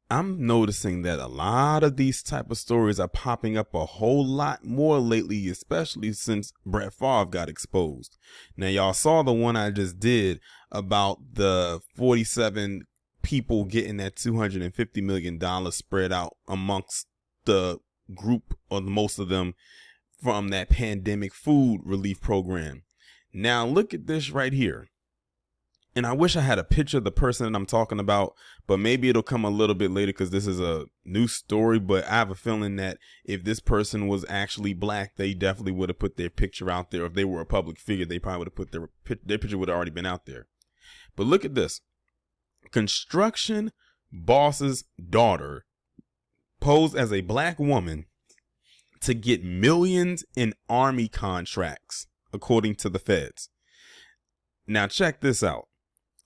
I'm noticing that a lot of these type of stories are popping up a whole lot more lately, especially since Brett Favre got exposed. Now, y'all saw the one I just did about the 47 people getting that $250 million spread out amongst the group, or most of them, from that pandemic food relief program. Now, look at this right here. And I wish I had a picture of the person that I'm talking about, but maybe it'll come a little bit later because this is a new story. But I have a feeling that if this person was actually black, they definitely would have put their picture out there. If they were a public figure, they probably would have put their picture would have already been out there. But look at this. Construction boss's daughter posed as a black woman to get millions in army contracts, according to the feds. Now check this out.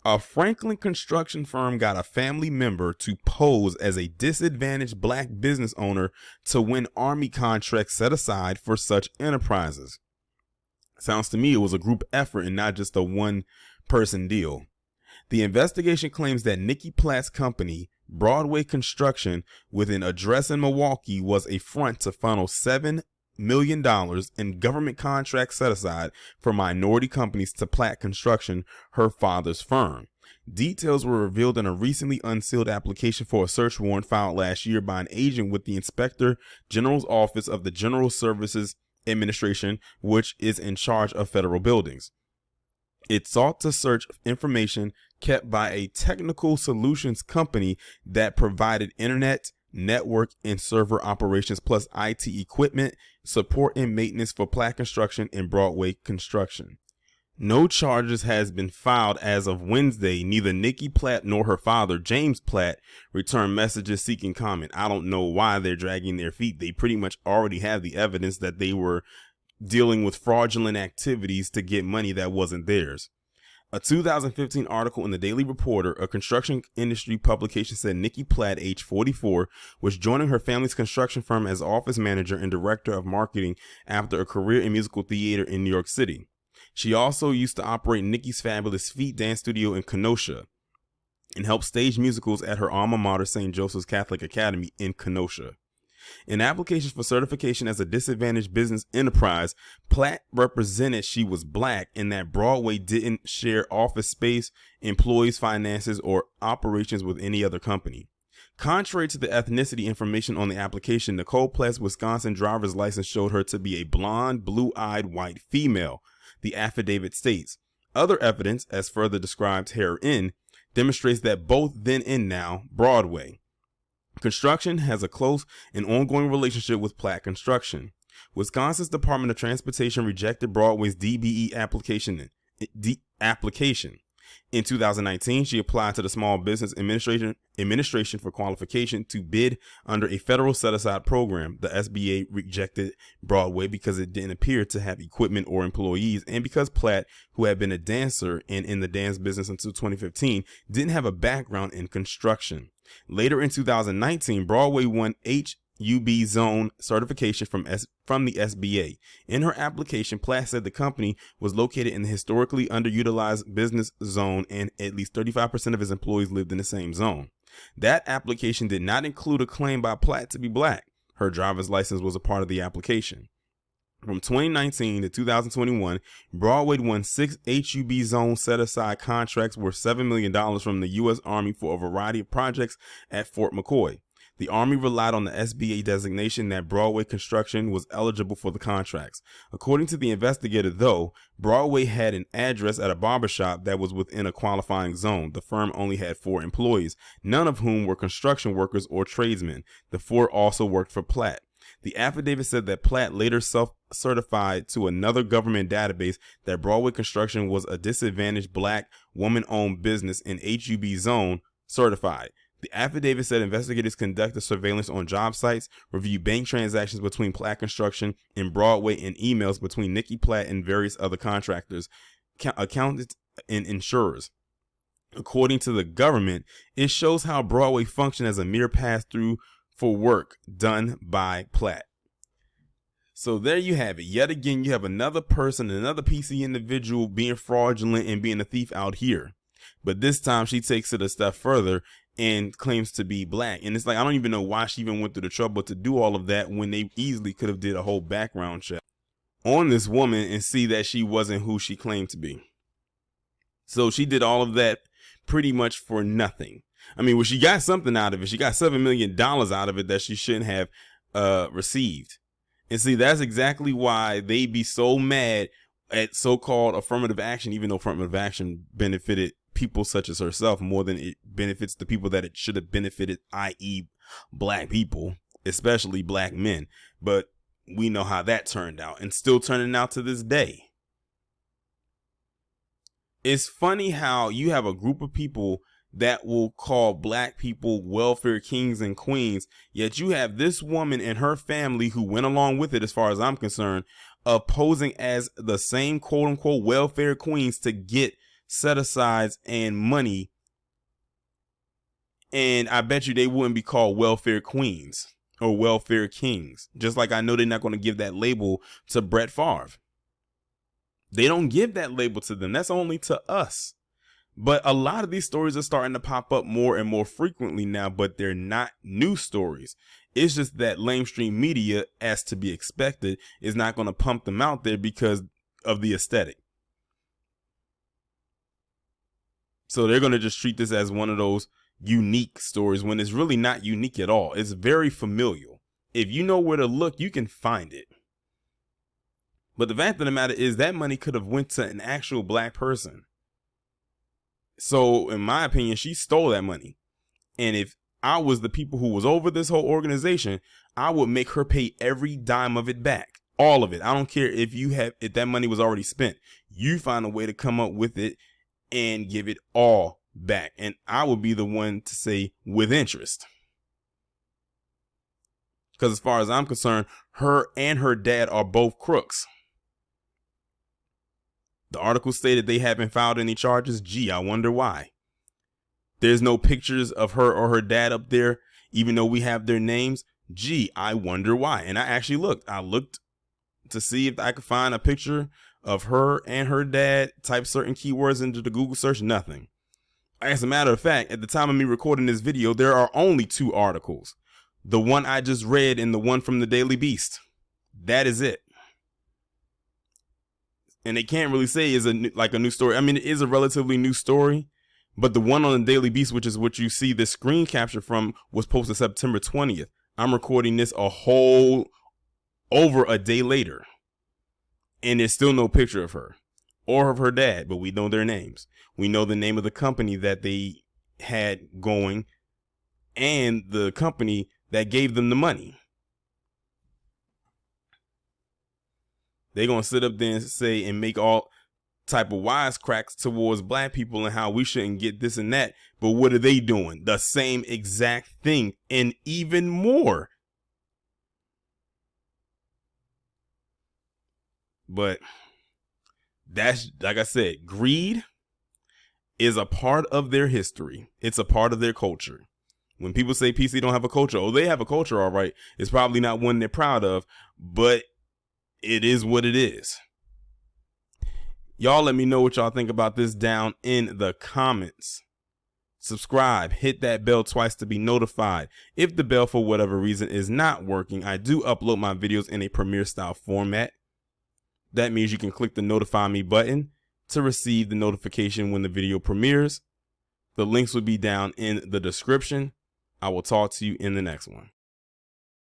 A Franklin construction firm got a family member to pose as a disadvantaged black business owner to win army contracts set aside for such enterprises. Sounds to me it was a group effort and not just a one-person deal. The investigation claims that Nikki Platt's company, Broadway Construction, with an address in Milwaukee, was a front to funnel $7 million in government contracts set aside for minority companies to Platt Construction, her father's firm. Details were revealed in a recently unsealed application for a search warrant filed last year by an agent with the Inspector General's Office of the General Services Administration, which is in charge of federal buildings. It sought to search information kept by a technical solutions company that provided internet, network, and server operations plus IT equipment, support, and maintenance for Platt Construction and Broadway Construction. No charges has been filed as of Wednesday. Neither Nikki Platt nor her father, James Platt, returned messages seeking comment. I don't know why they're dragging their feet. They pretty much already have the evidence that they were dealing with fraudulent activities to get money that wasn't theirs. A 2015 article in the Daily Reporter, a construction industry publication, said Nikki Platt, age 44, was joining her family's construction firm as office manager and director of marketing after a career in musical theater in New York City. She also used to operate Nikki's Fabulous Feet dance studio in Kenosha and helped stage musicals at her alma mater, St. Joseph's Catholic Academy in Kenosha. In applications for certification as a disadvantaged business enterprise, Platt represented she was black and that Broadway didn't share office space, employees' finances, or operations with any other company. Contrary to the ethnicity information on the application, Nicole Platt's Wisconsin driver's license showed her to be a blonde, blue-eyed white female, the affidavit states. Other evidence, as further described herein, demonstrates that both then and now Broadway Construction has a close and ongoing relationship with Platt Construction. Wisconsin's Department of Transportation rejected Broadway's DBE application. In 2019, she applied to the Small Business Administration for qualification to bid under a federal set-aside program. The SBA rejected Broadway because it didn't appear to have equipment or employees, and because Platt, who had been a dancer and in the dance business until 2015, didn't have a background in construction. Later in 2019, Broadway won HUB zone certification from the SBA. In her application, Platt said the company was located in the historically underutilized business zone and at least 35% of its employees lived in the same zone. That application did not include a claim by Platt to be black. Her driver's license was a part of the application. From 2019 to 2021, Broadway won 6 HUB zone set-aside contracts worth $7 million from the U.S. Army for a variety of projects at Fort McCoy. The Army relied on the SBA designation that Broadway Construction was eligible for the contracts. According to the investigator, though, Broadway had an address at a barbershop that was within a qualifying zone. The firm only had 4 employees, none of whom were construction workers or tradesmen. The 4 also worked for Platt. The affidavit said that Platt later self-certified to another government database that Broadway Construction was a disadvantaged black woman-owned business in HUB zone certified. The affidavit said investigators conducted surveillance on job sites, reviewed bank transactions between Platt Construction and Broadway, and emails between Nikki Platt and various other contractors, accountants, and insurers. According to the government, it shows how Broadway functioned as a mere pass-through for work done by Platt. So there you have it. Yet again, you have another person, another PC individual being fraudulent and being a thief out here. But this time she takes it a step further and claims to be black. And it's like, I don't even know why she even went through the trouble to do all of that when they easily could have did a whole background check on this woman and see that she wasn't who she claimed to be. So she did all of that pretty much for nothing. I mean, well, she got something out of it. She got $7 million out of it that she shouldn't have received. And see, that's exactly why they be so mad at so-called affirmative action, even though affirmative action benefited people such as herself more than it benefits the people that it should have benefited, i.e. black people, especially black men. But we know how that turned out, and still turning out to this day. It's funny how you have a group of people that will call black people welfare kings and queens, yet you have this woman and her family who went along with it, as far as I'm concerned, posing as the same quote unquote welfare queens to get set-asides and money. And I bet you they wouldn't be called welfare queens or welfare kings. Just like I know they're not going to give that label to Brett Favre. They don't give that label to them. That's only to us. But a lot of these stories are starting to pop up more and more frequently now, but they're not new stories. It's just that lamestream media, as to be expected, is not going to pump them out there because of the aesthetic. So they're going to just treat this as one of those unique stories when it's really not unique at all. It's very familial. If you know where to look, you can find it. But the fact of the matter is that money could have went to an actual black person. So in my opinion, she stole that money. And if I was the people who was over this whole organization, I would make her pay every dime of it back. All of it. I don't care if that money was already spent. You find a way to come up with it and give it all back. And I would be the one to say with interest. Because as far as I'm concerned, her and her dad are both crooks. The article stated they haven't filed any charges. Gee, I wonder why. There's no pictures of her or her dad up there, even though we have their names. Gee, I wonder why. And I actually looked. I looked to see if I could find a picture of her and her dad, type certain keywords into the Google search. Nothing. As a matter of fact, at the time of me recording this video, there are only 2 articles. The one I just read and the one from the Daily Beast. That is it. And they can't really say is a new story. I mean, it is a relatively new story, but the one on the Daily Beast, which is what you see this screen capture from, was posted September 20th. I'm recording this over a day later, and there's still no picture of her or of her dad, but we know their names. We know the name of the company that they had going and the company that gave them the money. They're going to sit up there and say and make all type of wisecracks towards black people and how we shouldn't get this and that. But what are they doing? The same exact thing and even more. But that's, like I said, greed is a part of their history. It's a part of their culture. When people say PC don't have a culture, oh, they have a culture, all right. It's probably not one they're proud of, but it is what it is. Y'all let me know what y'all think about this down in the comments. Subscribe, hit that bell twice to be notified. If the bell for whatever reason is not working, I do upload my videos in a Premiere style format. That means you can click the notify me button to receive the notification when the video premieres. The links will be down in the description. I will talk to you in the next one.